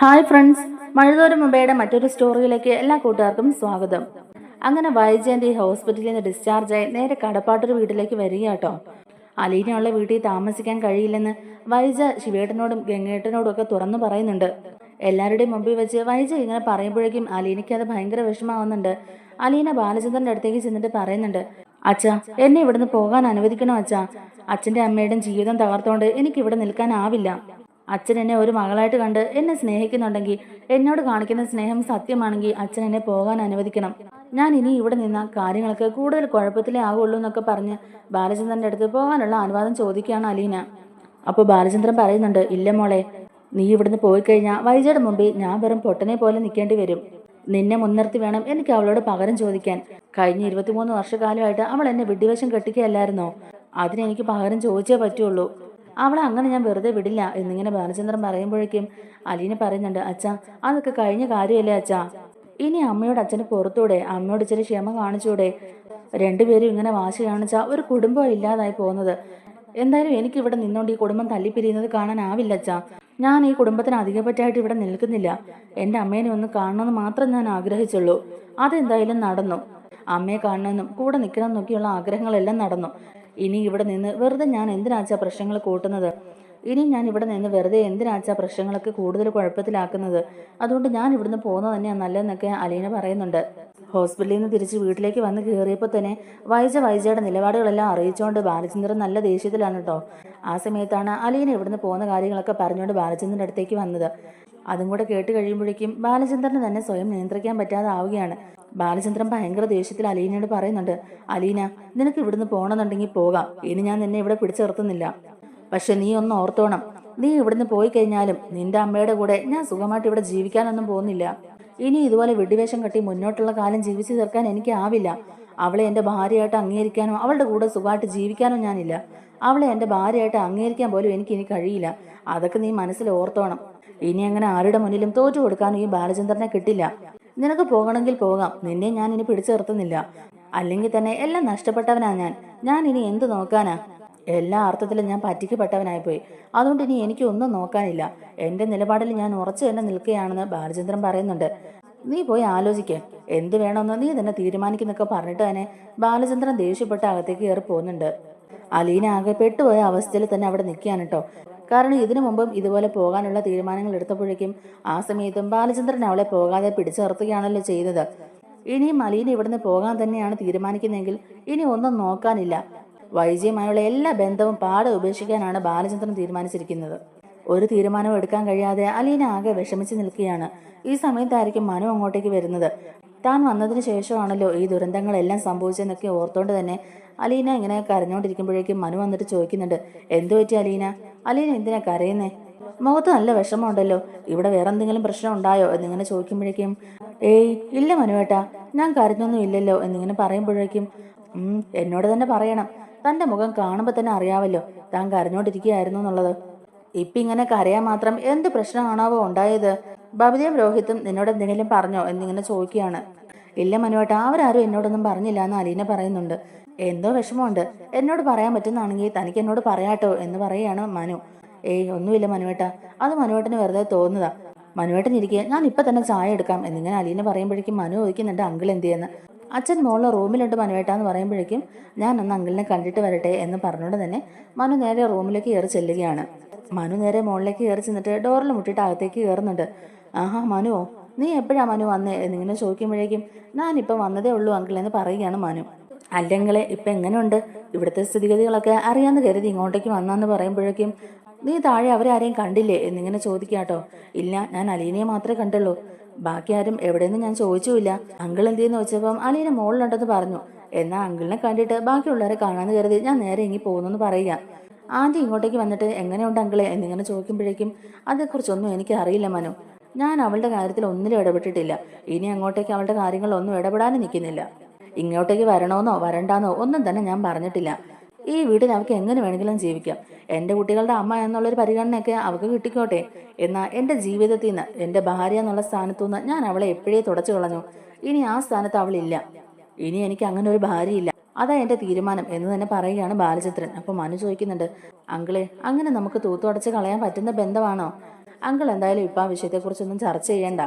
Hi friends, മഴതോരും മുംബൈയുടെ മറ്റൊരു സ്റ്റോറിയിലേക്ക് എല്ലാ കൂട്ടുകാർക്കും സ്വാഗതം. അങ്ങനെ വൈജയന്തി ഹോസ്പിറ്റലിൽ നിന്ന് ഡിസ്ചാർജായി നേരെ കടപ്പാട്ടൊരു വീട്ടിലേക്ക് വരികയാട്ടോ. അലീനയുള്ള വീട്ടിൽ താമസിക്കാൻ കഴിയില്ലെന്ന് വൈജ ശിവേട്ടനോടും ഗംഗേട്ടനോടും ഒക്കെ തുറന്നു പറയുന്നുണ്ട്. എല്ലാവരുടെയും മുമ്പിൽ വെച്ച് വൈജ ഇങ്ങനെ പറയുമ്പോഴേക്കും അലീനയ്ക്ക് അത് ഭയങ്കര വിഷമാവുന്നുണ്ട്. അലീന ബാലചന്ദ്രന്റെ അടുത്തേക്ക് ചെന്നിട്ട് പറയുന്നുണ്ട്, അച്ഛാ, എന്നെ ഇവിടുന്ന് പോകാൻ അനുവദിക്കണോ അച്ഛാ? അച്ഛൻ്റെ അമ്മയുടെയും ജീവിതം തകർത്തോണ്ട് എനിക്ക് ഇവിടെ നിൽക്കാനാവില്ല. അച്ഛൻ എന്നെ ഒരു മകളായിട്ട് കണ്ട് എന്നെ സ്നേഹിക്കുന്നുണ്ടെങ്കിൽ, എന്നോട് കാണിക്കുന്ന സ്നേഹം സത്യമാണെങ്കിൽ അച്ഛൻ എന്നെ പോകാൻ അനുവദിക്കണം. ഞാൻ ഇനി ഇവിടെ നിന്ന കാര്യങ്ങൾക്ക് കൂടുതൽ കുഴപ്പത്തിലേ ആകുള്ളൂ എന്നൊക്കെ പറഞ്ഞ് ബാലചന്ദ്രന്റെ അടുത്ത് പോകാനുള്ള അനുവാദം ചോദിക്കുകയാണ് അലീന. അപ്പോൾ ബാലചന്ദ്രൻ പറയുന്നുണ്ട്, ഇല്ല മോളെ, നീ ഇവിടുന്ന് പോയി കഴിഞ്ഞാൽ വൈജയുടെ മുമ്പിൽ ഞാൻ വെറും പൊട്ടനെ പോലെ നിൽക്കേണ്ടി വരും. നിന്നെ മുൻനിർത്തി വേണം എനിക്ക് അവളോട് പകരം ചോദിക്കാൻ. കഴിഞ്ഞ 23 വർഷക്കാലമായിട്ട് അവൾ എന്നെ വിഡ്ഢിവേഷം കെട്ടിക്കുകയല്ലായിരുന്നോ? അതിനെനിക്ക് പകരം ചോദിച്ചേ പറ്റുള്ളൂ. അവളെ അങ്ങനെ ഞാൻ വെറുതെ വിടില്ല എന്നിങ്ങനെ ബാലചന്ദ്രൻ പറയുമ്പോഴേക്കും അലീന പറയുന്നുണ്ട്, അച്ഛാ, അതൊക്കെ കഴിഞ്ഞ കാര്യമല്ലേ അച്ഛാ? ഇനി അമ്മയോട് അച്ഛന് പുറത്തൂടെ? അമ്മയോട് ഇച്ചിരി ക്ഷമ കാണിച്ചൂടെ? രണ്ടുപേരും ഇങ്ങനെ വാശി കാണിച്ചാൽ ഒരു കുടുംബം ഇല്ലാതായി പോകുന്നത്. എന്തായാലും എനിക്ക് ഇവിടെ നിന്നോണ്ട് ഈ കുടുംബം തല്ലിപ്പിരിയുന്നത് കാണാനാവില്ല അച്ഛാ. ഞാൻ ഈ കുടുംബത്തിന് അധികപ്പറ്റായിട്ട് ഇവിടെ നിൽക്കുന്നില്ല. എൻ്റെ അമ്മേനെ ഒന്ന് കാണണമെന്ന് മാത്രം ഞാൻ ആഗ്രഹിച്ചുള്ളൂ. അതെന്തായാലും നടന്നു. അമ്മയെ കാണണമെന്നും കൂടെ നിൽക്കണം എന്നൊക്കെയുള്ള ആഗ്രഹങ്ങളെല്ലാം നടന്നു. ഇനി ഇവിടെ നിന്ന് വെറുതെ ഞാൻ എന്തിനാച്ചാ പ്രശ്നങ്ങൾ കൂട്ടുന്നത്? ഇനി ഞാൻ ഇവിടെ നിന്ന് വെറുതെ എന്തിനാച്ചാ പ്രശ്നങ്ങളൊക്കെ കൂടുതൽ കുഴപ്പത്തിലാക്കുന്നത്? അതുകൊണ്ട് ഞാൻ ഇവിടുന്ന് പോകുന്നത് തന്നെയാണ് നല്ലതെന്നൊക്കെ അലീന പറയുന്നുണ്ട്. ഹോസ്പിറ്റലിൽ നിന്ന് തിരിച്ച് വീട്ടിലേക്ക് വന്ന് കയറിയപ്പോൾ തന്നെ വൈജയുടെ നിലപാടുകളെല്ലാം അറിയിച്ചുകൊണ്ട് ബാലചന്ദ്രൻ നല്ല ദേഷ്യത്തിലാണ് കേട്ടോ. ആ സമയത്താണ് അലീന ഇവിടുന്ന് പോകുന്ന കാര്യങ്ങളൊക്കെ പറഞ്ഞുകൊണ്ട് ബാലചന്ദ്രൻ്റെ അടുത്തേക്ക് വന്നത്. അതും കൂടെ കേട്ട് കഴിയുമ്പോഴേക്കും ബാലചന്ദ്രന് തന്നെ സ്വയം നിയന്ത്രിക്കാൻ പറ്റാതെ ആവുകയാണ്. ബാലചന്ദ്രൻ ഭയങ്കര ദേഷ്യത്തിൽ അലീനയോട് പറയുന്നുണ്ട്, അലീന, നിനക്ക് ഇവിടുന്ന് പോകണമെന്നുണ്ടെങ്കിൽ പോകാം. ഇനി ഞാൻ നിന്നെ ഇവിടെ പിടിച്ചു നിർത്തുന്നില്ല. പക്ഷെ നീ ഒന്ന് ഓർത്തോണം, നീ ഇവിടുന്ന് പോയി കഴിഞ്ഞാലും നിന്റെ അമ്മയുടെ കൂടെ ഞാൻ സുഖമായിട്ട് ഇവിടെ ജീവിക്കാനൊന്നും പോകുന്നില്ല. ഇനി ഇതുപോലെ വിഡ്ഢിവേഷം കെട്ടി മുന്നോട്ടുള്ള കാലം ജീവിച്ചു തീർക്കാൻ എനിക്ക് ആവില്ല. അവളെ എൻ്റെ ഭാര്യയായിട്ട് അംഗീകരിക്കാനോ അവളുടെ കൂടെ സുഖമായിട്ട് ജീവിക്കാനോ ഞാനില്ല. അവളെ എൻ്റെ ഭാര്യയായിട്ട് അംഗീകരിക്കാൻ പോലും എനിക്ക് ഇനി കഴിയില്ല. അതൊക്കെ നീ മനസ്സിൽ ഓർത്തോണം. ഇനി അങ്ങനെ ആരുടെ മുന്നിലും തോറ്റു കൊടുക്കാനും ഈ ബാലചന്ദ്രനെ കിട്ടില്ല. നിനക്ക് പോകണമെങ്കിൽ പോകാം. നിന്നെ ഞാൻ ഇനി പിടിച്ചു നിർത്തുന്നില്ല. അല്ലെങ്കിൽ തന്നെ എല്ലാം നഷ്ടപ്പെട്ടവനാ ഞാൻ ഇനി എന്ത് നോക്കാനാ? എല്ലാ അർത്ഥത്തിലും ഞാൻ പറ്റിക്കപ്പെട്ടവനായിപ്പോയി. അതുകൊണ്ട് ഇനി എനിക്ക് ഒന്നും നോക്കാനില്ല. എൻ്റെ നിലപാടിൽ ഞാൻ ഉറച്ചു തന്നെ നിൽക്കുകയാണെന്ന് ബാലചന്ദ്രൻ പറയുന്നുണ്ട്. നീ പോയി ആലോചിക്കേ, എന്ത് വേണമെന്ന് നീ തന്നെ തീരുമാനിക്കുന്നൊക്കെ പറഞ്ഞിട്ട് തന്നെ ബാലചന്ദ്രൻ ദേഷ്യപ്പെട്ട അകത്തേക്ക് കയറി പോകുന്നുണ്ട്. അലീന ആകെ പെട്ടുപോയ അവസ്ഥയിൽ തന്നെ അവിടെ നിൽക്കുകയാണ് കേട്ടോ. കാരണം ഇതിനു മുമ്പും ഇതുപോലെ പോകാനുള്ള തീരുമാനങ്ങൾ എടുത്തപ്പോഴേക്കും ആ സമയത്തും ബാലചന്ദ്രൻ അവളെ പോകാതെ പിടിച്ചു നിർത്തുകയാണല്ലോ ചെയ്തത്. ഇനിയും അലീന ഇവിടുന്ന് പോകാൻ തന്നെയാണ് തീരുമാനിക്കുന്നതെങ്കിൽ ഇനി ഒന്നും നോക്കാനില്ല. വൈജയുമായുള്ള എല്ലാ ബന്ധവും പാടെ ഉപേക്ഷിക്കാനാണ് ബാലചന്ദ്രൻ തീരുമാനിച്ചിരിക്കുന്നത്. ഒരു തീരുമാനവും എടുക്കാൻ കഴിയാതെ അലീന ആകെ വിഷമിച്ച് നിൽക്കുകയാണ്. ഈ സമയത്തായിരിക്കും മനു അങ്ങോട്ടേക്ക് വരുന്നത്. താൻ വന്നതിന് ശേഷമാണല്ലോ ഈ ദുരന്തങ്ങളെല്ലാം സംഭവിച്ചെന്നൊക്കെ ഓർത്തോണ്ട് തന്നെ അലീന ഇങ്ങനെ കരഞ്ഞോണ്ടിരിക്കുമ്പോഴേക്കും മനു വന്നിട്ട് ചോദിക്കുന്നുണ്ട്, എന്തു പറ്റി അലീന? അലീന എന്തിനാ കരയുന്നേ? മുഖത്ത് നല്ല വിഷമമുണ്ടല്ലോ. ഇവിടെ വേറെ എന്തെങ്കിലും പ്രശ്നം ഉണ്ടായോ എന്നിങ്ങനെ ചോദിക്കുമ്പോഴേക്കും, ഏയ് ഇല്ല മനുവേട്ടാ, ഞാൻ കരഞ്ഞൊന്നും ഇല്ലല്ലോ എന്നിങ്ങനെ പറയുമ്പോഴേക്കും, എന്നോട് തന്നെ പറയണം. തന്റെ മുഖം കാണുമ്പോൾ തന്നെ അറിയാമല്ലോ താൻ കരഞ്ഞോണ്ടിരിക്കുകയായിരുന്നു എന്നുള്ളത്. ഇപ്പം ഇങ്ങനെ കരയാൻ മാത്രം എന്ത് പ്രശ്നമാണാവോ ഉണ്ടായത്? ബബിതയും രോഹിത്തും നിന്നോട് എന്തെങ്കിലും പറഞ്ഞോ എന്നിങ്ങനെ ചോദിക്കുകയാണ്. ഇല്ല മനുവേട്ട, അവരാരും എന്നോടൊന്നും പറഞ്ഞില്ല എന്ന് അലീന പറയുന്നുണ്ട്. എന്തോ വിഷമമുണ്ട്, എന്നോട് പറയാൻ പറ്റുന്നതാണെങ്കിൽ തനിക്ക് എന്നോട് പറയാട്ടോ എന്ന് പറയുകയാണ് മനു. ഏയ് ഒന്നുമില്ല മനുവേട്ട, അത് മനുവേട്ടന് വെറുതെ തോന്നുന്നതാ. മനുവേട്ടൻ ഇരിക്കുക, ഞാൻ ഇപ്പം തന്നെ ചായ എടുക്കാം എന്നിങ്ങനെ അലീന പറയുമ്പോഴേക്കും മനു ചോദിക്കുന്നുണ്ട്, അങ്കിൾ എന്ത് ചെയ്യുന്നു? അച്ഛൻ മോളിലെ റൂമിലുണ്ട് മനുവേട്ടാന്ന് പറയുമ്പോഴേക്കും ഞാൻ ഒന്ന് അങ്കിളിനെ കണ്ടിട്ട് വരട്ടെ എന്ന് പറഞ്ഞുകൊണ്ട് തന്നെ മനു നേരെ റൂമിലേക്ക് കയറി ചെല്ലുകയാണ്. മനു നേരെ മുകളിലേക്ക് കയറി ചെന്നിട്ട് ഡോറിൽ മുട്ടിട്ട് അകത്തേക്ക് കയറുന്നുണ്ട്. ആഹാ മനുവോ, നീ എപ്പോഴാ മനു വന്നേ എന്നിങ്ങനെ ചോദിക്കുമ്പോഴേക്കും ഞാനിപ്പം വന്നതേ ഉള്ളൂ അങ്കിൾ എന്ന് പറയുകയാണ് മനു. അല്ലെങ്കിലേ ഇപ്പം എങ്ങനെയുണ്ട്? ഇവിടുത്തെ സ്ഥിതിഗതികളൊക്കെ അറിയാന്ന് കരുതി ഇങ്ങോട്ടേക്ക് വന്നാന്ന് പറയുമ്പോഴേക്കും, നീ താഴെ അവരാരെയും കണ്ടില്ലേ എന്നിങ്ങനെ ചോദിക്കാട്ടോ. ഇല്ല, ഞാൻ അലീനയെ മാത്രമേ കണ്ടുള്ളൂ. ബാക്കി ആരും എവിടെയെന്ന് ഞാൻ ചോദിച്ചുമില്ല. അങ്കിൾ എന്തെന്ന് വെച്ചപ്പം അലീന മോളിലുണ്ടെന്ന് പറഞ്ഞു. എന്നാൽ അങ്കിളിനെ കണ്ടിട്ട് ബാക്കിയുള്ളവരെ കാണാന്ന് കരുതി ഞാൻ നേരെ ഇങ്ങി പോകുന്നെന്ന് പറയുക. ആൻറ്റി ഇങ്ങോട്ടേക്ക് വന്നിട്ട് എങ്ങനെയുണ്ട് അങ്കിളെ എന്നിങ്ങനെ ചോദിക്കുമ്പോഴേക്കും, അതേക്കുറിച്ചൊന്നും എനിക്ക് അറിയില്ല മനു. ഞാൻ അവളുടെ കാര്യത്തിൽ ഒന്നിലും ഇടപെട്ടിട്ടില്ല. ഇനി അങ്ങോട്ടേക്ക് അവളുടെ കാര്യങ്ങളൊന്നും ഇടപെടാനും നിൽക്കുന്നില്ല. ഇങ്ങോട്ടേക്ക് വരണോന്നോ വരണ്ടാന്നോ ഒന്നും തന്നെ ഞാൻ പറഞ്ഞിട്ടില്ല. ഈ വീട്ടിൽ അവൾക്ക് എങ്ങനെ വേണമെങ്കിലും ജീവിക്കാം. എൻ്റെ കുട്ടികളുടെ അമ്മ എന്നുള്ളൊരു പരിഗണനയൊക്കെ അവൾക്ക് കിട്ടിക്കോട്ടെ. എന്നാൽ എൻ്റെ ജീവിതത്തിൽ നിന്ന്, എൻ്റെ ഭാര്യ എന്നുള്ള സ്ഥാനത്തു നിന്ന് ഞാൻ അവളെ എപ്പോഴേ തുടച്ചു കളഞ്ഞു. ഇനി ആ സ്ഥാനത്ത് അവളില്ല. ഇനി എനിക്ക് അങ്ങനെ ഒരു ഭാര്യയില്ല. അതാ എൻ്റെ തീരുമാനം എന്ന് തന്നെ പറയുകയാണ് ബാലചന്ദ്രൻ. അപ്പോൾ മനു ചോദിക്കുന്നുണ്ട്, അങ്കിളെ, അങ്ങനെ നമുക്ക് തൂത്തുടച്ച് കളയാൻ പറ്റുന്ന ബന്ധമാണോ? അങ്കിൾ എന്തായാലും ഇപ്പം ആ വിഷയത്തെക്കുറിച്ചൊന്നും ചർച്ച ചെയ്യണ്ട.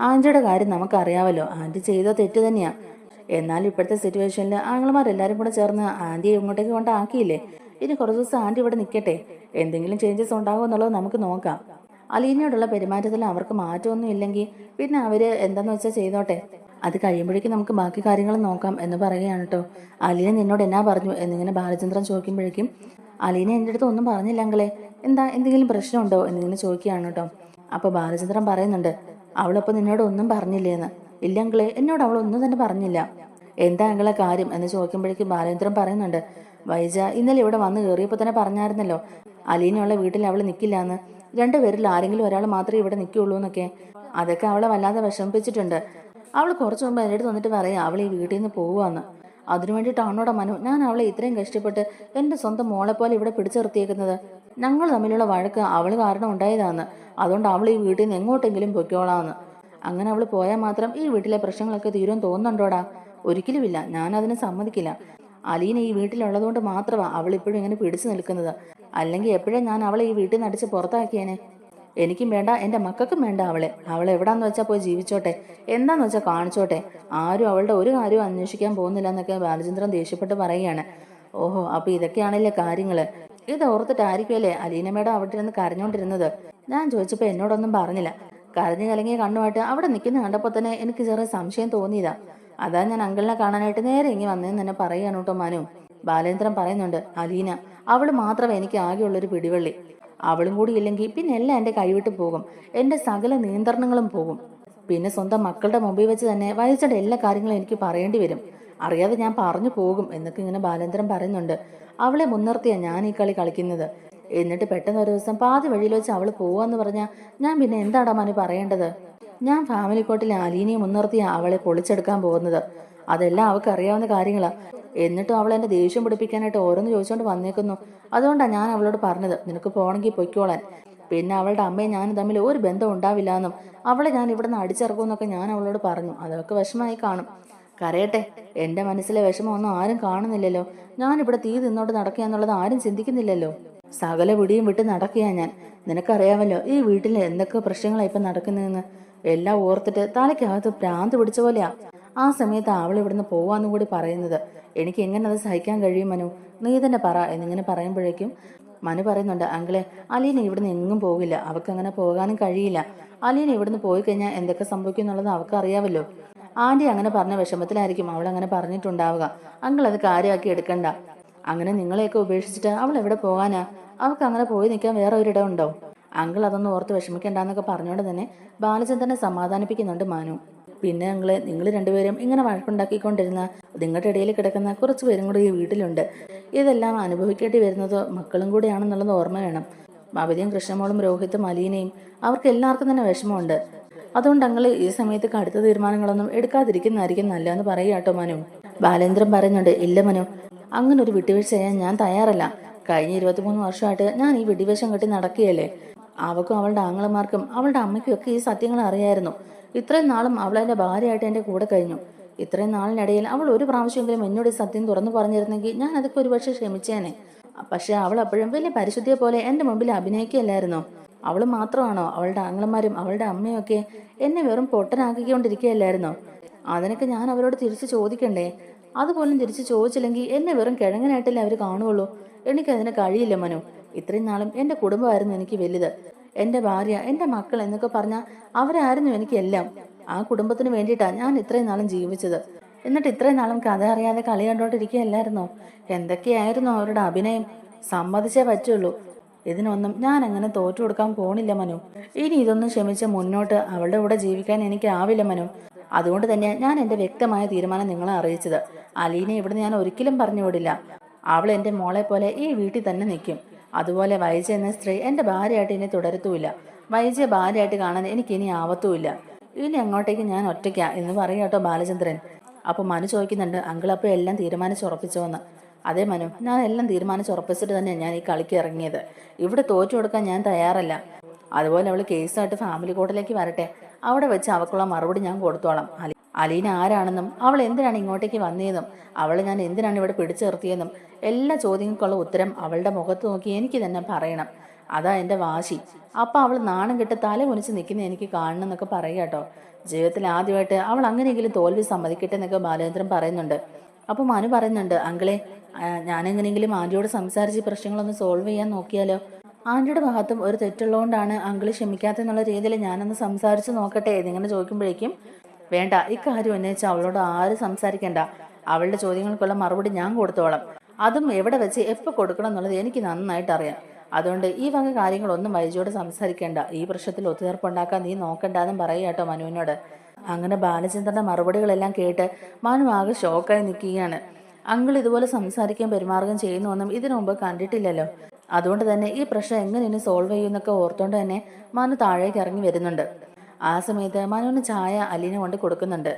ആൻറ്റിയുടെ കാര്യം നമുക്കറിയാമല്ലോ, ആൻറ്റി ചെയ്ത തെറ്റ് തന്നെയാ. എന്നാലും ഇപ്പോഴത്തെ സിറ്റുവേഷനിൽ ആങ്ങളമാരെല്ലാവരും കൂടെ ചേർന്ന് ആൻറ്റിയെ ഇങ്ങോട്ടേക്ക് കൊണ്ടാക്കിയില്ലേ. ഇനി കുറച്ച് ദിവസം ആൻറ്റി ഇവിടെ നിൽക്കട്ടെ, എന്തെങ്കിലും ചേഞ്ചസ് ഉണ്ടാകുമോ എന്നുള്ളത് നമുക്ക് നോക്കാം. അലീനയോടുള്ള പെരുമാറ്റത്തിൽ അവർക്ക് മാറ്റമൊന്നും ഇല്ലെങ്കിൽ പിന്നെ അവർ എന്താണെന്ന് വെച്ചാൽ ചെയ്തോട്ടെ, അത് കഴിയുമ്പോഴേക്കും നമുക്ക് ബാക്കി കാര്യങ്ങൾ നോക്കാം എന്ന് പറയുകയാണ് കേട്ടോ. അലീന നിന്നോട് എന്നാ പറഞ്ഞു എന്നിങ്ങനെ ബാലചന്ദ്രൻ ചോദിക്കുമ്പോഴേക്കും അലീന എൻ്റെ അടുത്ത് ഒന്നും പറഞ്ഞില്ല അങ്കിളെ, എന്താ എന്തെങ്കിലും പ്രശ്നമുണ്ടോ എന്നിങ്ങനെ ചോദിക്കുകയാണ് കേട്ടോ. അപ്പോൾ ബാലചന്ദ്രൻ പറയുന്നുണ്ട്, അവളപ്പോൾ നിന്നോട് ഒന്നും പറഞ്ഞില്ലേന്ന്. ഇല്ല അങ്കിളെ, എന്നോട് അവൾ ഒന്നും തന്നെ പറഞ്ഞില്ല. എന്താ അങ്കിളെ കാര്യം എന്ന് ചോദിക്കുമ്പോഴേക്കും ബാലചന്ദ്രൻ പറയുന്നുണ്ട്, വൈജ ഇന്നലെ ഇവിടെ വന്ന് കയറിയപ്പോൾ തന്നെ പറഞ്ഞായിരുന്നല്ലോ അലീനയുള്ള വീട്ടിൽ അവൾ നിൽക്കില്ല എന്ന്. രണ്ടുപേരിൽ ആരെങ്കിലും ഒരാൾ മാത്രമേ ഇവിടെ നിൽക്കുകയുള്ളൂ എന്നൊക്കെ. അതൊക്കെ അവളെ വല്ലാതെ വിഷമിപ്പിച്ചിട്ടുണ്ട്. അവൾ കുറച്ച് മുമ്പ് എൻ്റെ അടുത്ത് വന്നിട്ട് പറയാം അവൾ ഈ വീട്ടിൽ നിന്ന് പോവുകയെന്ന്. അതിനു വേണ്ടിയിട്ടാണോടാ മനു ഞാൻ അവളെ ഇത്രയും കഷ്ടപ്പെട്ട് എൻ്റെ സ്വന്തം മോളെ പോലെ ഇവിടെ പിടിച്ചു നിർത്തിയേക്കുന്നത്. ഞങ്ങൾ തമ്മിലുള്ള വഴക്ക് അവൾ കാരണം ഉണ്ടായതാന്ന്. അതുകൊണ്ട് അവൾ ഈ വീട്ടിൽ നിന്ന് എങ്ങോട്ടെങ്കിലും പൊയ്ക്കോളാന്ന്. അങ്ങനെ അവൾ പോയാൽ മാത്രം ഈ വീട്ടിലെ പ്രശ്നങ്ങളൊക്കെ തീരുമെന്ന് തോന്നുന്നുണ്ടോടാ? ഒരിക്കലുമില്ല, ഞാൻ അതിന് സമ്മതിക്കില്ല. അലീന ഈ വീട്ടിലുള്ളതുകൊണ്ട് മാത്രമാണ് അവൾ ഇപ്പോഴും ഇങ്ങനെ പിടിച്ചു നിൽക്കുന്നത്. അല്ലെങ്കിൽ എപ്പോഴും ഞാൻ അവളെ ഈ വീട്ടിൽ നിന്ന് അടിച്ച് പുറത്താക്കിയേനെ. എനിക്കും വേണ്ട, എൻ്റെ മക്കൾക്കും വേണ്ട അവളെ എവിടാന്ന് വെച്ചാൽ പോയി ജീവിച്ചോട്ടെ, എന്താന്ന് വെച്ചാൽ കാണിച്ചോട്ടെ. ആരും അവളുടെ ഒരു കാര്യവും അന്വേഷിക്കാൻ പോകുന്നില്ല എന്നൊക്കെ ബാലചന്ദ്രൻ ദേഷ്യപ്പെട്ട് പറയുകയാണ്. ഓഹോ, അപ്പൊ ഇതൊക്കെയാണല്ലേ കാര്യങ്ങള്. ഇത് ഓർത്തിട്ടായിരിക്കുമല്ലേ അലീന മേഡം അവിടെ ഇരുന്ന് കരഞ്ഞോണ്ടിരുന്നത്. ഞാൻ ചോദിച്ചപ്പോൾ എന്നോടൊന്നും പറഞ്ഞില്ല. കരഞ്ഞു കലങ്ങിയ കണ്ണുമായിട്ട് അവിടെ നിൽക്കുന്ന കണ്ടപ്പോൾ തന്നെ എനിക്ക് ചെറിയ സംശയം തോന്നിയതാ. അതാ ഞാൻ അങ്കിളിനെ കാണാനായിട്ട് നേരെ ഇങ്ങി വന്നതെന്ന് തന്നെ പറയുകയാണ് കേട്ടോ മനു. ബാലേന്ദ്രൻ പറയുന്നുണ്ട്, അലീന അവള് മാത്രമേ എനിക്ക് ആകെയുള്ളൊരു പിടിവള്ളി. അവളും കൂടി ഇല്ലെങ്കിൽ പിന്നെ എല്ലാം എൻ്റെ കൈവിട്ട് പോകും. എൻ്റെ സകല നിയന്ത്രണങ്ങളും പോകും. പിന്നെ സ്വന്തം മക്കളുടെ മുമ്പിൽ വെച്ച് തന്നെ വയസ്സയുടെ എല്ലാ കാര്യങ്ങളും എനിക്ക് പറയേണ്ടി വരും. അറിയാതെ ഞാൻ പറഞ്ഞു പോകും എന്നൊക്കെ ഇങ്ങനെ ബാലേന്ദ്രൻ പറയുന്നുണ്ട്. അവളെ മുൻനിർത്തിയാണ് ഞാൻ ഈ കളി കളിക്കുന്നത്. എന്നിട്ട് പെട്ടെന്ന് ഒരു ദിവസം പാതി വഴിയിൽ വെച്ച് അവൾ പോവാന്ന് പറഞ്ഞാൽ ഞാൻ പിന്നെ എന്താടാ മനു പറയേണ്ടത്? ഞാൻ ഫാമിലി കോർട്ടിലെ അലീനയെ മുൻനിർത്തിയാണ് അവളെ പൊളിച്ചെടുക്കാൻ പോകുന്നത്. അതെല്ലാം അവൾക്ക് അറിയാവുന്ന കാര്യങ്ങളാ. എന്നിട്ടും അവൾ എന്നെ ദേഷ്യം പിടിപ്പിക്കാനായിട്ട് ഓരോന്ന് ചോദിച്ചുകൊണ്ട് വന്നേക്കുന്നു. അതുകൊണ്ടാണ് ഞാൻ അവളോട് പറഞ്ഞത് നിനക്ക് പോകണമെങ്കിൽ പൊയ്ക്കോളാൻ. പിന്നെ അവളുടെ അമ്മയും ഞാനും തമ്മിൽ ഒരു ബന്ധം ഉണ്ടാവില്ല എന്നും അവളെ ഞാൻ ഇവിടെ നിന്ന് അടിച്ചിറക്കുമെന്നൊക്കെ ഞാൻ അവളോട് പറഞ്ഞു. അതൊക്കെ വിഷമമായി കാണും. കരയട്ടെ, എൻ്റെ മനസ്സിലെ വിഷമമൊന്നും ആരും കാണുന്നില്ലല്ലോ. ഞാനിവിടെ തീ തിന്നോട്ട് നടക്കുക എന്നുള്ളത് ആരും ചിന്തിക്കുന്നില്ലല്ലോ. സകല പിടിയും വിട്ട് നടക്കുക ഞാൻ. നിനക്കറിയാമല്ലോ ഈ വീട്ടിൽ എന്തൊക്കെ പ്രശ്നങ്ങളാണ് ഇപ്പം നടക്കുന്നതെന്ന്. എല്ലാം ഓർത്തിട്ട് തലയ്ക്കകത്ത് ഭ്രാന്ത് പിടിച്ച പോലെയാ. ആ സമയത്ത് അവൾ ഇവിടുന്ന് പോവാന്നും കൂടി പറയുന്നത്. എനിക്ക് എങ്ങനെ അത് സഹിക്കാൻ കഴിയും മനു? നീ തന്നെ പറ എന്നിങ്ങനെ പറയുമ്പോഴേക്കും മനു പറയുന്നുണ്ട്, അങ്കിളെ അലീന ഇവിടുന്ന് എങ്ങും പോകില്ല. അവൾക്ക് അങ്ങനെ പോകാനും കഴിയില്ല. അലീന ഇവിടുന്ന് പോയി കഴിഞ്ഞാൽ എന്തൊക്കെ സംഭവിക്കും എന്നുള്ളത് അവൾക്ക് അറിയാമല്ലോ. ആന്റി അങ്ങനെ പറഞ്ഞ വിഷമത്തിലായിരിക്കും അവൾ അങ്ങനെ പറഞ്ഞിട്ടുണ്ടാവുക. അങ്കിൾ അത് കാര്യമാക്കി എടുക്കണ്ട. അങ്ങനെ നിങ്ങളെയൊക്കെ ഉപേക്ഷിച്ചിട്ട് അവൾ എവിടെ പോകാനാ? അവൾക്ക് അങ്ങനെ പോയി നിൽക്കാൻ വേറെ ഒരിടം ഉണ്ടോ? അങ്കിൾ അതൊന്നും ഓർത്ത് വിഷമിക്കണ്ടെന്നൊക്കെ പറഞ്ഞുകൊണ്ട് തന്നെ ബാലചന്ദ്രനെ സമാധാനിപ്പിക്കുന്നുണ്ട് മനു. പിന്നെ നിങ്ങൾ രണ്ടുപേരും ഇങ്ങനെ വഴക്കുണ്ടാക്കിക്കൊണ്ടിരുന്ന നിങ്ങളുടെ ഇടയിൽ കിടക്കുന്ന കുറച്ച് പേരും കൂടി ഈ വീട്ടിലുണ്ട്. ഇതെല്ലാം അനുഭവിക്കേണ്ടി വരുന്നത് മക്കളും കൂടിയാണെന്നുള്ളത് ഓർമ്മ വേണം. ഭവതിയും കൃഷ്ണമോളും രോഹിത്തും അലീനയും അവർക്ക് എല്ലാവർക്കും തന്നെ വിഷമമുണ്ട്. അതുകൊണ്ട് അങ്ങൾ ഈ സമയത്ത് കടുത്ത തീരുമാനങ്ങളൊന്നും എടുക്കാതിരിക്കുന്നതായിരിക്കും നല്ലതെന്ന് പറയാട്ടോ മനു. ബാലേന്ദ്രൻ പറയുന്നുണ്ട്, ഇല്ല മനു, അങ്ങനെ ഒരു വിട്ടുവീഴ്ച ചെയ്യാൻ ഞാൻ തയ്യാറല്ല. കഴിഞ്ഞ 23 വർഷമായിട്ട് ഞാൻ ഈ വെടിവേഷം കെട്ടി നടക്കുകയല്ലേ. അവൾക്കും അവളുടെ ആങ്ങളമാർക്കും അവളുടെ അമ്മയ്ക്കും ഒക്കെ ഈ സത്യങ്ങൾ അറിയായിരുന്നു. ഇത്രയും നാളും അവൾ എൻ്റെ ഭാര്യയായിട്ട് എൻ്റെ കൂടെ കഴിഞ്ഞു. ഇത്രയും നാളിനിടയിൽ അവൾ ഒരു പ്രാവശ്യമെങ്കിലും എന്നോട് ഈ സത്യം തുറന്നു പറഞ്ഞിരുന്നെങ്കിൽ ഞാൻ അതൊക്കെ ഒരുപക്ഷെ ക്ഷമിച്ചേനെ. പക്ഷെ അവൾ അപ്പോഴും വലിയ പരിശുദ്ധിയെ പോലെ എൻ്റെ മുമ്പിൽ അഭിനയിക്കുകയല്ലായിരുന്നോ? അവൾ മാത്രമാണോ അവളുടെ ആങ്ങളമാരും അവളുടെ അമ്മയും ഒക്കെ എന്നെ വെറും പൊട്ടനാക്കിക്കൊണ്ടിരിക്കുകയല്ലായിരുന്നോ? അതിനൊക്കെ ഞാൻ അവരോട് തിരിച്ചു ചോദിക്കണ്ടേ? അതുപോലും തിരിച്ചു ചോദിച്ചില്ലെങ്കിൽ എന്നെ വെറും കിഴങ്ങനായിട്ടല്ലേ അവർ കാണുള്ളൂ. എനിക്കതിന് കഴിയില്ല മനു. ഇത്രയും നാളും എൻ്റെ കുടുംബമായിരുന്നു എനിക്ക് വലുത്. എൻ്റെ ഭാര്യ, എൻ്റെ മക്കൾ എന്നൊക്കെ പറഞ്ഞാൽ അവരായിരുന്നു എനിക്ക് എല്ലാം. ആ കുടുംബത്തിന് വേണ്ടിയിട്ടാണ് ഞാൻ ഇത്രയും നാളും ജീവിച്ചത്. എന്നിട്ട് ഇത്രയും നാളും കഥ അറിയാതെ കളി കണ്ടോണ്ടിരിക്കുകയല്ലായിരുന്നോ? എന്തൊക്കെയായിരുന്നു അവരുടെ അഭിനയം? സമ്മതിച്ചേ പറ്റുള്ളൂ. ഇതിനൊന്നും ഞാൻ അങ്ങനെ തോറ്റു കൊടുക്കാൻ പോണില്ല മനു. ഇനി ഇതൊന്നും ക്ഷമിച്ച് മുന്നോട്ട് അവളുടെ കൂടെ ജീവിക്കാൻ എനിക്ക് ആവില്ല മനു. അതുകൊണ്ട് തന്നെ ഞാൻ എൻ്റെ വ്യക്തമായ തീരുമാനം നിങ്ങളെ അറിയിച്ചത്. അലീനെ ഇവിടുന്ന് ഞാൻ ഒരിക്കലും പറഞ്ഞു വിടില്ല. അവൾ എൻ്റെ മോളെ പോലെ ഈ വീട്ടിൽ തന്നെ നിൽക്കും. അതുപോലെ വൈജ എന്ന സ്ത്രീ എൻ്റെ ഭാര്യയായിട്ട് ഇനി തുടരത്തുമില്ല. വൈജയെ ഭാര്യയായിട്ട് കാണാൻ എനിക്ക് ഇനി ആവത്തുമില്ല. ഇനി അങ്ങോട്ടേക്ക് ഞാൻ ഒറ്റയ്ക്കാ എന്ന് പറയും കേട്ടോ ബാലചന്ദ്രൻ. അപ്പോൾ മനു ചോദിക്കുന്നുണ്ട്, അങ്കിൾ അപ്പോൾ എല്ലാം തീരുമാനിച്ചുറപ്പിച്ചോന്ന്? അതേ മനു, ഞാൻ എല്ലാം തീരുമാനിച്ചുറപ്പിച്ചിട്ട് തന്നെ ഞാൻ ഈ കളിക്ക് ഇറങ്ങിയത്. ഇവിടെ തോറ്റു കൊടുക്കാൻ ഞാൻ തയ്യാറല്ല. അതുപോലെ അവൾ കേസായിട്ട് ഫാമിലി കോർട്ടിലേക്ക് വരട്ടെ. അവിടെ വെച്ച് അവൾക്കുള്ള മറുപടി ഞാൻ കൊടുത്തോളാം. അലീന ആരാണെന്നും അവൾ എന്തിനാണ് ഇങ്ങോട്ടേക്ക് വന്നതെന്നും അവളെ ഞാൻ എന്തിനാണ് ഇവിടെ പിടിച്ചു നിർത്തിയതെന്നും എല്ലാ ചോദ്യങ്ങൾക്കുള്ള ഉത്തരം അവളുടെ മുഖത്ത് നോക്കി എനിക്ക് തന്നെ പറയണം. അതാ എൻ്റെ വാശി. അപ്പം അവൾ നാണം കെട്ട് തല കുനിച്ച് നിൽക്കുന്ന എനിക്ക് കാണണം എന്നൊക്കെ പറയുക കേട്ടോ. ജീവിതത്തിൽ ആദ്യമായിട്ട് അവൾ അങ്ങനെയെങ്കിലും തോൽവി സമ്മതിക്കട്ടെ എന്നൊക്കെ ബാലേന്ദ്രൻ പറയുന്നുണ്ട്. അപ്പോൾ മനു പറയുന്നുണ്ട്, അങ്കിളെ ഞാനെങ്ങനെയെങ്കിലും ആൻറ്റിയോട് സംസാരിച്ച് പ്രശ്നങ്ങളൊന്ന് സോൾവ് ചെയ്യാൻ നോക്കിയാലോ? ആൻറ്റിയുടെ ഭാഗത്തും ഒരു തെറ്റുള്ളതുകൊണ്ടാണ് അങ്കിള് ക്ഷമിക്കാത്തെന്നുള്ള രീതിയിൽ ഞാനൊന്ന് സംസാരിച്ച് നോക്കട്ടെ എന്നിങ്ങനെ ചോദിക്കുമ്പോഴേക്കും, വേണ്ട, ഇക്കാര്യം ഉന്നയിച്ച് അവളോട് ആരും സംസാരിക്കേണ്ട. അവളുടെ ചോദ്യങ്ങൾക്കുള്ള മറുപടി ഞാൻ കൊടുത്തോളാം. അതും എവിടെ വെച്ച് എപ്പോൾ കൊടുക്കണം എന്നുള്ളത് എനിക്ക് നന്നായിട്ട് അറിയാം. അതുകൊണ്ട് ഈ വക കാര്യങ്ങളൊന്നും വൈജിയോട് സംസാരിക്കേണ്ട. ഈ പ്രശ്നത്തിൽ ഒത്തുതീർപ്പുണ്ടാക്കാൻ നീ നോക്കണ്ടെന്നും പറയുക കേട്ടോ മനുവിനോട്. അങ്ങനെ ബാലചന്ദ്രന്റെ മറുപടികളെല്ലാം കേട്ട് മനു ആകെ ഷോക്കായി നിൽക്കുകയാണ്. അങ്കിൾ ഇതുപോലെ സംസാരിക്കാൻ പെരുമാറുകയും ചെയ്യുന്നുവെന്നും ഇതിനു മുമ്പ് കണ്ടിട്ടില്ലല്ലോ. അതുകൊണ്ട് തന്നെ ഈ പ്രശ്നം എങ്ങനെ ഇനി സോൾവ് ചെയ്യുമെന്നൊക്കെ ഓർത്തുകൊണ്ട് തന്നെ മനു താഴേക്ക് ഇറങ്ങി വരുന്നുണ്ട്. ആ സമയത്ത് മനുവിന് ചായ അലീന കൊണ്ട് കൊടുക്കുന്നുണ്ട്.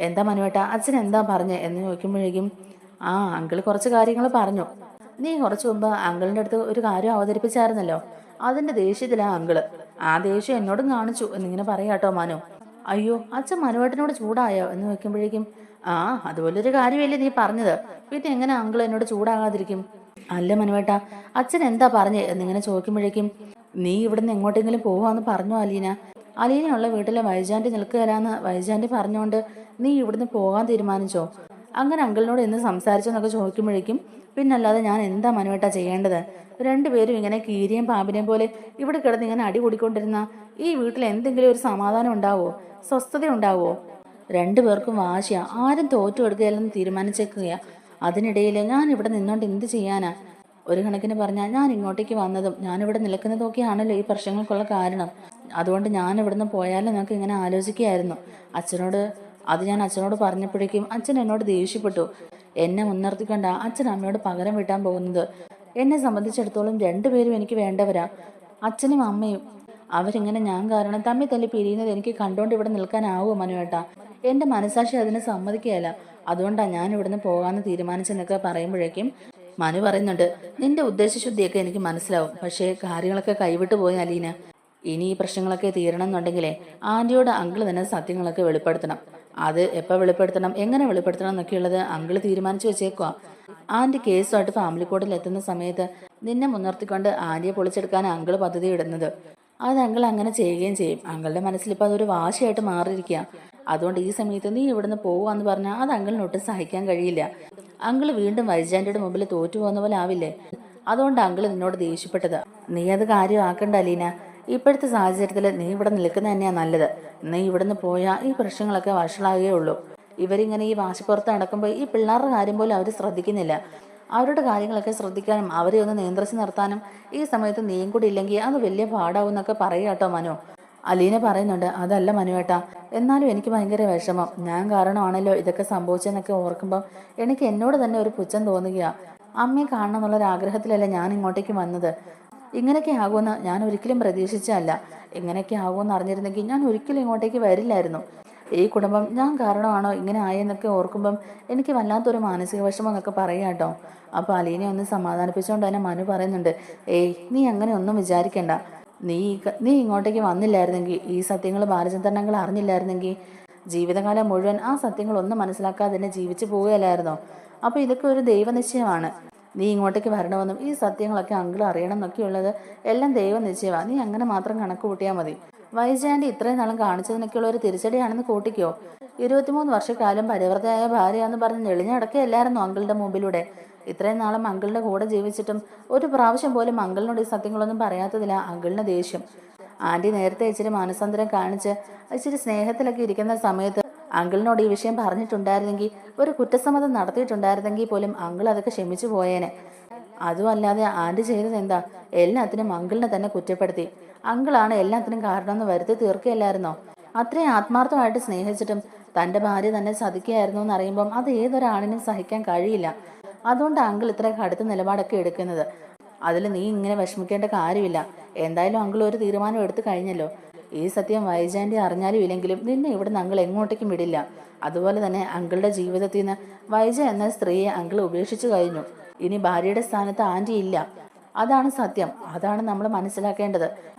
എന്താ മനുവേട്ട, അച്ഛൻ എന്താ പറഞ്ഞേ എന്ന് ചോദിക്കുമ്പോഴേക്കും, അങ്കിൾ കുറച്ച് കാര്യങ്ങൾ പറഞ്ഞു. നീ കുറച്ചു മുമ്പ് അങ്കിളിൻ്റെ അടുത്ത് ഒരു കാര്യം അവതരിപ്പിച്ചായിരുന്നല്ലോ, അതിന്റെ ദേഷ്യത്തിലാ അങ്കിള്. ആ ദേഷ്യം എന്നോടും കാണിച്ചു എന്നിങ്ങനെ പറയാട്ടോ മനു. അയ്യോ, അച്ഛൻ മനുവേട്ടനോട് ചൂടായോ എന്ന് വെക്കുമ്പോഴേക്കും, അതുപോലൊരു കാര്യമല്ലേ നീ പറഞ്ഞത്, പിന്നെ എങ്ങനെ അങ്കിൾ എന്നോട് ചൂടാകാതിരിക്കും? അല്ല മനുവേട്ട, അച്ഛൻ എന്താ പറഞ്ഞേ എന്നിങ്ങനെ ചോദിക്കുമ്പോഴേക്കും, നീ ഇവിടുന്ന് എങ്ങോട്ടെങ്കിലും പോവാന്ന് പറഞ്ഞോ അലീന? അലീനയുള്ള വീട്ടിലെ വൈജാൻറ്റി നിൽക്കുകയില്ലാന്ന് വൈജാൻറ്റി പറഞ്ഞുകൊണ്ട് നീ ഇവിടുന്ന് പോകാൻ തീരുമാനിച്ചോ? അങ്ങനെ അങ്കിളിനോട് എന്ന് സംസാരിച്ചെന്നൊക്കെ ചോദിക്കുമ്പോഴേക്കും, പിന്നല്ലാതെ ഞാൻ എന്താ മനുവേട്ട ചെയ്യേണ്ടത്? രണ്ടുപേരും ഇങ്ങനെ കീരിയും പാമ്പിനെയും പോലെ ഇവിടെ കിടന്ന് ഇങ്ങനെ അടി കൂടിക്കൊണ്ടിരുന്ന ഈ വീട്ടിൽ എന്തെങ്കിലും ഒരു സമാധാനം ഉണ്ടാവോ? സ്വസ്ഥത ഉണ്ടാവോ? രണ്ടുപേർക്കും വാശിയാ, ആരും തോറ്റു കൊടുക്കുകയല്ലെന്ന് തീരുമാനിച്ചേക്കുകയാ. അതിനിടയിൽ ഞാൻ ഇവിടെ നിന്നോണ്ട് എന്ത് ചെയ്യാനാ? ഒരു കണക്കിന് പറഞ്ഞാൽ ഞാൻ ഇങ്ങോട്ടേക്ക് വന്നതും ഞാനിവിടെ നിൽക്കുന്നതൊക്കെയാണല്ലോ ഈ പ്രശ്നങ്ങൾക്കുള്ള കാരണം. അതുകൊണ്ട് ഞാൻ ഇവിടുന്ന് പോയാലും നമുക്ക് ഇങ്ങനെ ആലോചിക്കുകയായിരുന്നു. ഞാൻ അച്ഛനോട് പറഞ്ഞപ്പോഴേക്കും അച്ഛൻ എന്നോട് ദേഷ്യപ്പെട്ടു. എന്നെ മുൻനിർത്തിക്കൊണ്ട അച്ഛൻ അമ്മയോട് പകരം വീട്ടാൻ പോകുന്നത്. എന്നെ സംബന്ധിച്ചിടത്തോളം രണ്ടുപേരും എനിക്ക് വേണ്ടവരാ, അച്ഛനും അമ്മയും. അവരിങ്ങനെ ഞാൻ കാരണം തമ്മിൽ തല്ലി പിരിയുന്നത് എനിക്ക് കണ്ടുകൊണ്ട് ഇവിടെ നിൽക്കാനാവുമോ മനുവേട്ട? എൻ്റെ മനസാക്ഷി അതിനെ സമ്മതിക്കുകയല്ല. അതുകൊണ്ടാണ് ഞാൻ ഇവിടുന്ന് പോകാമെന്ന് തീരുമാനിച്ചെന്നൊക്കെ പറയുമ്പോഴേക്കും മനു പറയുന്നുണ്ട്, നിന്റെ ഉദ്ദേശശുദ്ധിയൊക്കെ എനിക്ക് മനസ്സിലാവും. പക്ഷേ കാര്യങ്ങളൊക്കെ കൈവിട്ടു പോയി അലീന. ഇനി ഈ പ്രശ്നങ്ങളൊക്കെ തീരണം എന്നുണ്ടെങ്കിലേ ആൻറ്റിയോട് അങ്കിള് തന്നെ സത്യങ്ങളൊക്കെ വെളിപ്പെടുത്തണം. അത് എപ്പോൾ വെളിപ്പെടുത്തണം, എങ്ങനെ വെളിപ്പെടുത്തണം എന്നൊക്കെയുള്ളത് അങ്കിള് തീരുമാനിച്ചു വെച്ചേക്കുക. ആൻറ്റി കേസുമായിട്ട് ഫാമിലി കോർട്ടിൽ എത്തുന്ന സമയത്ത് നിന്നെ മുൻനിർത്തിക്കൊണ്ട് ആൻറ്റിയെ പൊളിച്ചെടുക്കാൻ അങ്കിള് പദ്ധതി ഇടുന്നത്. അത് അങ്കിൾ അങ്ങനെ ചെയ്യുകയും ചെയ്യും. അങ്കിളുടെ മനസ്സിലിപ്പോൾ അതൊരു വാശിയായിട്ട് മാറിയിരിക്കുക. അതുകൊണ്ട് ഈ സമയത്ത് നീ ഇവിടുന്ന് പോവാന്ന് പറഞ്ഞാൽ അത് അങ്കിളിനൊട്ടും സഹിക്കാൻ കഴിയില്ല. അങ്കിള് വീണ്ടും വൈജാൻറ്റിയുടെ മുമ്പിൽ തോറ്റു പോകുന്ന പോലെ ആവില്ലേ? അതുകൊണ്ട് അങ്കിള് നിന്നോട് ദേഷ്യപ്പെട്ടത്. നീ അത് കാര്യമാക്കണ്ട അലീന. ഇപ്പോഴത്തെ സാഹചര്യത്തിൽ നീ ഇവിടെ നിൽക്കുന്നത് തന്നെയാണ് നല്ലത്. നീ ഇവിടുന്ന് പോയാൽ ഈ പ്രശ്നങ്ങളൊക്കെ വഷളാകുകയേ ഉള്ളൂ. ഇവരിങ്ങനെ ഈ വാശിപ്പുറത്ത് നടക്കുമ്പോൾ ഈ പിള്ളേരുടെ കാര്യം പോലും അവർ ശ്രദ്ധിക്കുന്നില്ല. അവരുടെ കാര്യങ്ങളൊക്കെ ശ്രദ്ധിക്കാനും അവരെ ഒന്ന് നിയന്ത്രിച്ച് നിർത്താനും ഈ സമയത്ത് നീയും കൂടി ഇല്ലെങ്കിൽ അത് വലിയ പാടാവും എന്നൊക്കെ പറയുക കേട്ടോ മനു. അലീന പറയുന്നുണ്ട്, അതല്ല മനുവേട്ടാ, എന്നാലും എനിക്ക് ഭയങ്കര വിഷമം. ഞാൻ കാരണമാണല്ലോ ഇതൊക്കെ സംഭവിച്ചെന്നൊക്കെ ഓർക്കുമ്പം എനിക്ക് എന്നോട് തന്നെ ഒരു പുച്ഛം തോന്നുകയാ. അമ്മയെ കാണണം എന്നുള്ളൊരാഗ്രഹത്തിലല്ല ഞാൻ ഇങ്ങോട്ടേക്ക് വന്നത്. ഇങ്ങനെയൊക്കെ ആകുമെന്ന് ഞാൻ ഒരിക്കലും പ്രതീക്ഷിച്ചല്ല. ഇങ്ങനെയൊക്കെ ആകുമെന്ന് അറിഞ്ഞിരുന്നെങ്കിൽ ഞാൻ ഒരിക്കലും ഇങ്ങോട്ടേക്ക് വരില്ലായിരുന്നു. ഈ കുടുംബം ഞാൻ കാരണമാണോ ഇങ്ങനെ ആയെന്നൊക്കെ ഓർക്കുമ്പം എനിക്ക് വല്ലാത്തൊരു മാനസിക വിഷമം എന്നൊക്കെ പറയാം കേട്ടോ. അപ്പോൾ അലീനെ ഒന്ന് സമാധാനിപ്പിച്ചുകൊണ്ട് തന്നെ മനു പറയുന്നുണ്ട്, നീ അങ്ങനെ ഒന്നും വിചാരിക്കണ്ട. നീ ഇങ്ങോട്ടേക്ക് വന്നില്ലായിരുന്നെങ്കിൽ, ഈ സത്യങ്ങൾ ബാലചന്ദ്രനങ്ങൾ അറിഞ്ഞില്ലായിരുന്നെങ്കിൽ ജീവിതകാലം മുഴുവൻ ആ സത്യങ്ങളൊന്നും മനസ്സിലാക്കാതെ തന്നെ ജീവിച്ചു പോവുകയല്ലായിരുന്നോ? അപ്പോൾ ഇതൊക്കെ ഒരു ദൈവനിശ്ചയമാണ്. നീ ഇങ്ങോട്ടേക്ക് വരണമെന്നും ഈ സത്യങ്ങളൊക്കെ അങ്കിൾ അറിയണം എന്നൊക്കെയുള്ളത് എല്ലാം ദൈവനിശ്ചയമാണ്. നീ അങ്ങനെ മാത്രം കണക്ക് കൂട്ടിയാൽ മതി. വൈജാൻറ്റി ഇത്രയും നാളും കാണിച്ചതിനൊക്കെയുള്ള ഒരു തിരിച്ചടിയാണെന്ന് കൂട്ടിക്കോ. 23 വർഷക്കാലം പരിവൃതയായ ഭാര്യയാന്ന് പറഞ്ഞ് നെളിഞ്ഞടക്കുകയല്ലായിരുന്നു അങ്കിളുടെ മുമ്പിലൂടെ. ഇത്രയും നാളും അങ്കിളിന്റെ കൂടെ ജീവിച്ചിട്ടും ഒരു പ്രാവശ്യം പോലും അങ്കിളിനോട് ഈ സത്യങ്ങളൊന്നും പറയാത്തതില്ല അങ്കിളിന് ദേഷ്യം. ആൻറ്റി നേരത്തെ ഇച്ചിരി മാനസാന്തരം കാണിച്ച് ഇച്ചിരി സ്നേഹത്തിലൊക്കെ ഇരിക്കുന്ന സമയത്ത് അങ്കിളിനോട് ഈ വിഷയം പറഞ്ഞിട്ടുണ്ടായിരുന്നെങ്കിൽ, ഒരു കുറ്റസമ്മതം നടത്തിയിട്ടുണ്ടായിരുന്നെങ്കിൽ പോലും അങ്കിൾ അതൊക്കെ ക്ഷമിച്ചു പോയേനെ. അതും അല്ലാതെ ആൻറ്റി ചെയ്തത് എന്താ? എല്ലാത്തിനും അങ്കിളിനെ തന്നെ കുറ്റപ്പെടുത്തി. അങ്കിളാണ് എല്ലാത്തിനും കാരണമെന്ന് വരുത്തി തീർക്കുകയല്ലായിരുന്നോ? അത്രയും ആത്മാർത്ഥമായിട്ട് സ്നേഹിച്ചിട്ടും തൻ്റെ ഭാര്യ തന്നെ ചതിക്കുകയായിരുന്നു എന്നറിയുമ്പം അത് ഏതൊരാണിനും സഹിക്കാൻ കഴിയില്ല. അതുകൊണ്ട് അങ്കിൾ ഇത്ര കടുത്ത നിലപാടൊക്കെ എടുക്കുന്നത്. അതിൽ നീ ഇങ്ങനെ വിഷമിക്കേണ്ട കാര്യമില്ല. എന്തായാലും അങ്കിൾ ഒരു തീരുമാനം എടുത്തു കഴിഞ്ഞല്ലോ. ഈ സത്യം വൈജാൻറ്റി അറിഞ്ഞാലും ഇല്ലെങ്കിലും നിന്നെ ഇവിടുന്ന് അങ്കിൾ എങ്ങോട്ടേക്കും വിടില്ല. അതുപോലെ തന്നെ അങ്കിളുടെ ജീവിതത്തിൽ നിന്ന് വൈജ എന്ന സ്ത്രീയെ അങ്കിൾ ഉപേക്ഷിച്ചു കഴിഞ്ഞു. ഇനി ഭാര്യയുടെ സ്ഥാനത്ത് ആൻറ്റി ഇല്ല. അതാണ് സത്യം. അതാണ് നമ്മൾ മനസ്സിലാക്കേണ്ടത്.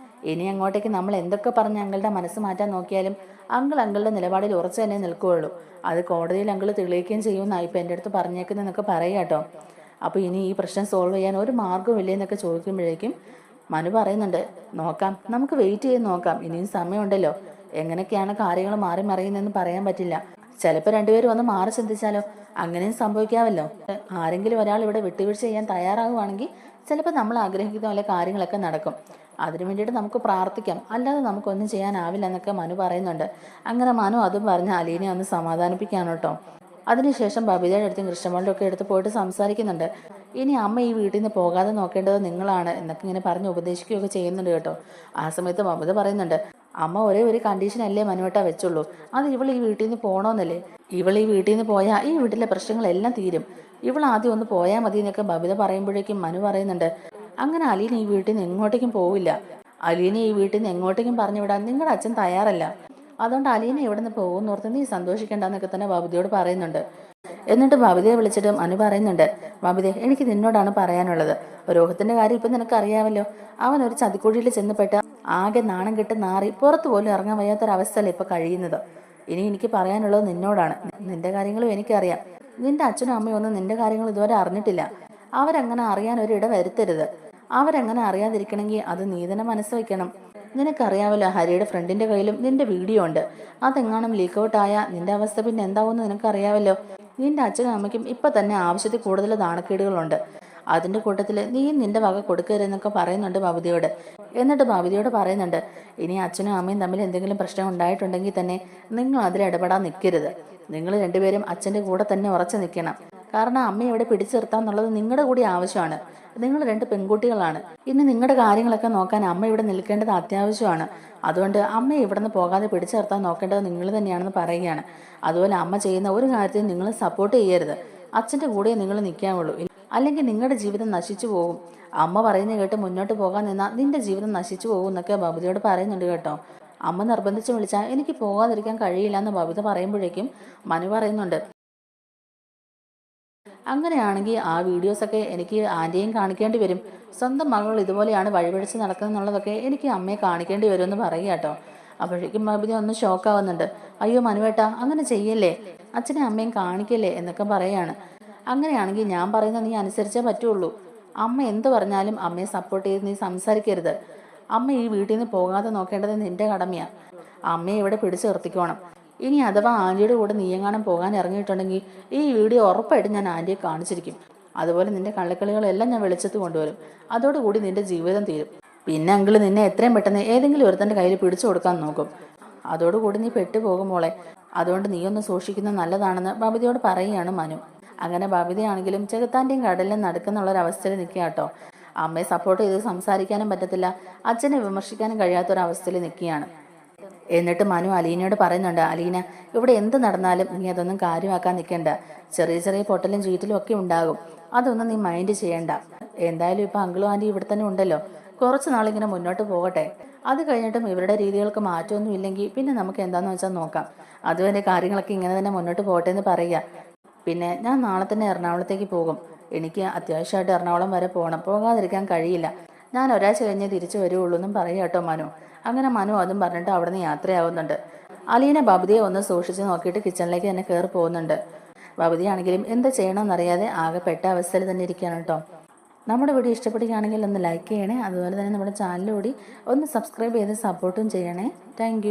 ഇനി അങ്ങോട്ടേക്ക് നമ്മൾ എന്തൊക്കെ പറഞ്ഞ് അങ്കിളുടെ മനസ്സ് മാറ്റാൻ നോക്കിയാലും അങ്കിളുടെ നിലപാടിൽ ഉറച്ചു തന്നെ നിൽക്കുകയുള്ളൂ. അത് കോടതിയിൽ അങ്കിൾ തെളിയിക്കുകയും ചെയ്യുമെന്നാണ് ഇപ്പം എൻ്റെ അടുത്ത് പറഞ്ഞേക്കുന്നതെന്നൊക്കെ പറയാം കേട്ടോ. അപ്പോൾ ഇനി ഈ പ്രശ്നം സോൾവ് ചെയ്യാൻ ഒരു മാർഗ്ഗവും ഇല്ലേ എന്നൊക്കെ ചോദിക്കുമ്പോഴേക്കും മനു പറയുന്നുണ്ട്, നോക്കാം, നമുക്ക് വെയിറ്റ് ചെയ്ത് നോക്കാം, ഇനിയും സമയമുണ്ടല്ലോ. എങ്ങനെയൊക്കെയാണ് കാര്യങ്ങൾ മാറി മറിയുന്നതെന്ന് പറയാൻ പറ്റില്ല. ചിലപ്പോൾ രണ്ടുപേരും ഒന്ന് മാറി ചിന്തിച്ചാലോ, അങ്ങനെയും സംഭവിക്കാമല്ലോ. ആരെങ്കിലും ഒരാൾ ഇവിടെ വിട്ടുവീഴ്ച ചെയ്യാൻ തയ്യാറാകുവാണെങ്കിൽ ചിലപ്പോൾ നമ്മൾ ആഗ്രഹിക്കുന്ന പോലെ കാര്യങ്ങളൊക്കെ നടക്കും. അതിനു വേണ്ടിയിട്ട് നമുക്ക് പ്രാർത്ഥിക്കാം, അല്ലാതെ നമുക്കൊന്നും ചെയ്യാനാവില്ല എന്നൊക്കെ മനു പറയുന്നുണ്ട്. അങ്ങനെ മനു അതും പറഞ്ഞ് അലീനെ ഒന്ന് സമാധാനിപ്പിക്കാണ് കേട്ടോ. അതിനുശേഷം ബബിതയുടെ അടുത്തും കൃഷ്ണമോളുടെ ഒക്കെ എടുത്ത് പോയിട്ട് സംസാരിക്കുന്നുണ്ട്. ഇനി അമ്മ ഈ വീട്ടിൽ നിന്ന് പോകാതെ നോക്കേണ്ടത് നിങ്ങളാണ് എന്നൊക്കെ ഇങ്ങനെ പറഞ്ഞ് ഉപദേശിക്കുകയൊക്കെ ചെയ്യുന്നുണ്ട് കേട്ടോ. ആ സമയത്ത് ബബിത പറയുന്നുണ്ട്, അമ്മ ഒരേ ഒരു കണ്ടീഷൻ അല്ലേ മനുവേട്ടാ വെച്ചുള്ളൂ, അത് ഇവൾ ഈ വീട്ടിൽ നിന്ന് പോകണമെന്നല്ലേ. ഇവൾ ഈ വീട്ടിൽ നിന്ന് പോയാൽ ഈ വീട്ടിലെ പ്രശ്നങ്ങളെല്ലാം തീരും. ഇവൾ ആദ്യം ഒന്ന് പോയാൽ മതി എന്നൊക്കെ ബബിത പറയുമ്പോഴേക്കും മനു പറയുന്നുണ്ട്, അങ്ങനെ അലീന ഈ വീട്ടിൽ നിന്ന് എങ്ങോട്ടേക്കും പോവില്ല. അലീനെ ഈ വീട്ടിൽ നിന്ന് എങ്ങോട്ടേക്കും പറഞ്ഞു വിടാൻ നിങ്ങളുടെ അച്ഛൻ തയ്യാറല്ല. അതുകൊണ്ട് അലീന ഇവിടെ നിന്ന് പോകുന്നോർത്ത് നീ സന്തോഷിക്കേണ്ടെന്നൊക്കെ തന്നെ ബബിതയോട് പറയുന്നുണ്ട്. എന്നിട്ട് ബബിതയെ വിളിച്ചിട്ട് മനു പറയുന്നുണ്ട്, ബബിതേ, എനിക്ക് നിന്നോടാണ് പറയാനുള്ളത്. രോഹത്തിന്റെ കാര്യം ഇപ്പം നിനക്കറിയാമല്ലോ. അവൻ ഒരു ചതിക്കുഴിയിൽ ചെന്നപ്പെട്ട് ആകെ നാണം കെട്ട് നാറി പുറത്തു പോലും ഇറങ്ങാൻ വയ്യാത്തൊരവസ്ഥയല്ലേ ഇപ്പൊ കഴിയുന്നത്. ഇനി എനിക്ക് പറയാനുള്ളത് നിന്നോടാണ്. നിന്റെ കാര്യങ്ങളും എനിക്കറിയാം. നിന്റെ അച്ഛനും അമ്മയും ഒന്നും നിന്റെ കാര്യങ്ങൾ ഇതുവരെ അറിഞ്ഞിട്ടില്ല. അവരങ്ങനെ അറിയാൻ ഒരിട വരുത്തരുത്. അവരങ്ങനെ അറിയാതിരിക്കണമെങ്കിൽ അത് നീ തന്നെ മനസ്സ് വയ്ക്കണം. നിനക്കറിയാമല്ലോ, ഹരിയുടെ ഫ്രണ്ടിന്റെ കയ്യിലും നിന്റെ വീഡിയോ ഉണ്ട്. അതെങ്ങാനും ലീക്ക് ഔട്ട് ആയാൽ നിന്റെ അവസ്ഥ പിന്നെ എന്താവുമെന്ന് നിനക്കറിയാമല്ലോ. നിന്റെ അച്ഛനും അമ്മയ്ക്കും ഇപ്പൊ തന്നെ ആവശ്യത്തിൽ കൂടുതൽ നാണക്കേടുകളുണ്ട്. അതിന്റെ കൂട്ടത്തിൽ നീയും നിന്റെ വക കൊടുക്കരുതെന്നൊക്കെ പറയുന്നുണ്ട് ബബിതയോട്. എന്നിട്ട് ബബിതയോട് പറയുന്നുണ്ട്, ഇനി അച്ഛനും അമ്മയും തമ്മിൽ എന്തെങ്കിലും പ്രശ്നം ഉണ്ടായിട്ടുണ്ടെങ്കിൽ തന്നെ നിങ്ങൾ അതിൽ ഇടപെടാൻ നിൽക്കരുത്. നിങ്ങൾ രണ്ടുപേരും അച്ഛന്റെ കൂടെ തന്നെ ഉറച്ചു നിൽക്കണം. കാരണം അമ്മയെ ഇവിടെ പിടിച്ചു നിർത്താന്നുള്ളത് നിങ്ങളുടെ കൂടി ആവശ്യമാണ്. നിങ്ങൾ രണ്ട് പെൺകുട്ടികളാണ്. ഇനി നിങ്ങളുടെ കാര്യങ്ങളൊക്കെ നോക്കാൻ അമ്മ ഇവിടെ നിൽക്കേണ്ടത് അത്യാവശ്യമാണ്. അതുകൊണ്ട് അമ്മയെ ഇവിടെ നിന്ന് പോകാതെ പിടിച്ചു നിർത്താൻ നോക്കേണ്ടത് നിങ്ങൾ തന്നെയാണെന്ന് പറയുകയാണ്. അതുപോലെ അമ്മ ചെയ്യുന്ന ഒരു കാര്യത്തിൽ നിങ്ങൾ സപ്പോർട്ട് ചെയ്യരുത്. അച്ഛന്റെ കൂടെ നിങ്ങൾ നിൽക്കാവുള്ളൂ. അല്ലെങ്കിൽ നിങ്ങളുടെ ജീവിതം നശിച്ചു പോകും. അമ്മ പറയുന്നത് കേട്ട് മുന്നോട്ട് പോകാൻ നിന്നാൽ നിന്റെ ജീവിതം നശിച്ചു പോകും എന്നൊക്കെ ബബിതയോട് പറയുന്നുണ്ട് കേട്ടോ. അമ്മ നിർബന്ധിച്ച് വിളിച്ചാൽ എനിക്ക് പോകാതിരിക്കാൻ കഴിയില്ല എന്ന് ബബിത പറയുമ്പോഴേക്കും മനു പറയുന്നുണ്ട്, അങ്ങനെയാണെങ്കിൽ ആ വീഡിയോസൊക്കെ എനിക്ക് ആൻറ്റിയും കാണിക്കേണ്ടി വരും. സ്വന്തം മകൾ ഇതുപോലെയാണ് വഴിപഴിച്ച് നടക്കുന്നുള്ളതൊക്കെ എനിക്ക് അമ്മയെ കാണിക്കേണ്ടി വരുമെന്ന് പറയുക കേട്ടോ. അപ്പോഴേക്കും ബബിത ഒന്ന് ഷോക്കാവുന്നുണ്ട്. അയ്യോ മനുവേട്ടാ, അങ്ങനെ ചെയ്യല്ലേ, അച്ഛനെ അമ്മയും കാണിക്കല്ലേ എന്നൊക്കെ പറയാണ്. അങ്ങനെയാണെങ്കിൽ ഞാൻ പറയുന്നത് നീ അനുസരിച്ചേ പറ്റുള്ളൂ. അമ്മ എന്ത് പറഞ്ഞാലും അമ്മയെ സപ്പോർട്ട് ചെയ്ത് നീ സംസാരിക്കരുത്. അമ്മ ഈ വീട്ടിൽ നിന്ന് പോകാതെ നോക്കേണ്ടത് നിന്റെ കടമയാണ്. അമ്മയെ ഇവിടെ പിടിച്ചു നിർത്തിക്കോണം. ഇനി അഥവാ ആൻറ്റിയുടെ കൂടെ നീയെങ്ങാനും പോകാൻ ഇറങ്ങിയിട്ടുണ്ടെങ്കിൽ ഈ വീഡിയോ ഉറപ്പായിട്ട് ഞാൻ ആൻറ്റിയെ കാണിച്ചിരിക്കും. അതുപോലെ നിന്റെ കള്ളക്കളികളെല്ലാം ഞാൻ വെളിച്ചത്ത് കൊണ്ടുവരും. അതോടുകൂടി നിന്റെ ജീവിതം തീരും. പിന്നെ അങ്കിള് നിന്നെ എത്രയും പെട്ടെന്ന് ഏതെങ്കിലും ഒരുത്തൻ്റെ കയ്യിൽ പിടിച്ചു കൊടുക്കാൻ നോക്കും. അതോടുകൂടി നീ പെട്ടുപോകും മോളെ. അതുകൊണ്ട് നീ ഒന്ന് സൂക്ഷിക്കുന്നത് നല്ലതാണെന്ന് ബബിതയോട് പറയുകയാണ് മനു. അങ്ങനെ ബബിതയാണെങ്കിലും ചെകുത്താൻ്റെയും കടലിലും നടക്കുന്നുള്ളൊരവസ്ഥയിൽ നിൽക്കുക കേട്ടോ. അമ്മയെ സപ്പോർട്ട് ചെയ്ത് സംസാരിക്കാനും പറ്റത്തില്ല, അച്ഛനെ വിമർശിക്കാനും കഴിയാത്തൊരവസ്ഥയിൽ നിൽക്കുകയാണ്. എന്നിട്ട് മനു അലീനയോട് പറയുന്നുണ്ട്, അലീന, ഇവിടെ എന്ത് നടന്നാലും നീ അതൊന്നും കാര്യമാക്കാൻ നിൽക്കണ്ട. ചെറിയ ചെറിയ പൊട്ടലും ചീറ്റലും ഒക്കെ ഉണ്ടാകും. അതൊന്നും നീ മൈൻഡ് ചെയ്യണ്ട. എന്തായാലും ഇപ്പൊ അങ്കിളും ആൻറ്റി ഇവിടെ തന്നെ ഉണ്ടല്ലോ. കുറച്ച് നാളിങ്ങനെ മുന്നോട്ട് പോകട്ടെ. അത് കഴിഞ്ഞിട്ടും ഇവരുടെ രീതികൾക്ക് മാറ്റമൊന്നും ഇല്ലെങ്കിൽ പിന്നെ നമുക്ക് എന്താണെന്ന് വെച്ചാൽ നോക്കാം. അതുവരെ കാര്യങ്ങളൊക്കെ ഇങ്ങനെ തന്നെ മുന്നോട്ട് പോകട്ടെ എന്ന് പറയുക. പിന്നെ ഞാൻ നാളെ തന്നെ എറണാകുളത്തേക്ക് പോകും. എനിക്ക് അത്യാവശ്യമായിട്ട് എറണാകുളം വരെ പോകണം. പോകാതിരിക്കാൻ കഴിയില്ല. ഞാൻ ഒരാഴ്ച കഴിഞ്ഞേ തിരിച്ചു വരുള്ളൂ എന്നും പറയുക കേട്ടോ മനു. അങ്ങനെ മനു അതും പറഞ്ഞിട്ട് അവിടെ നിന്ന് യാത്രയാവുന്നുണ്ട്. അലീന ബബിതയെ ഒന്ന് സൂക്ഷിച്ച് നോക്കിയിട്ട് കിച്ചണിലേക്ക് തന്നെ കയറി പോകുന്നുണ്ട്. ബബിതയാണെങ്കിലും എന്ത് ചെയ്യണമെന്നറിയാതെ ആകെ പെട്ട അവസ്ഥയിൽ തന്നെ ഇരിക്കുകയാണ് കേട്ടോ. നമ്മുടെ വീഡിയോ ഇഷ്ടപ്പെടുകയാണെങ്കിൽ ഒന്ന് ലൈക്ക് ചെയ്യണേ. അതുപോലെ തന്നെ നമ്മുടെ ചാനൽ കൂടി ഒന്ന് സബ്സ്ക്രൈബ് ചെയ്ത് സപ്പോർട്ടും ചെയ്യണേ. താങ്ക്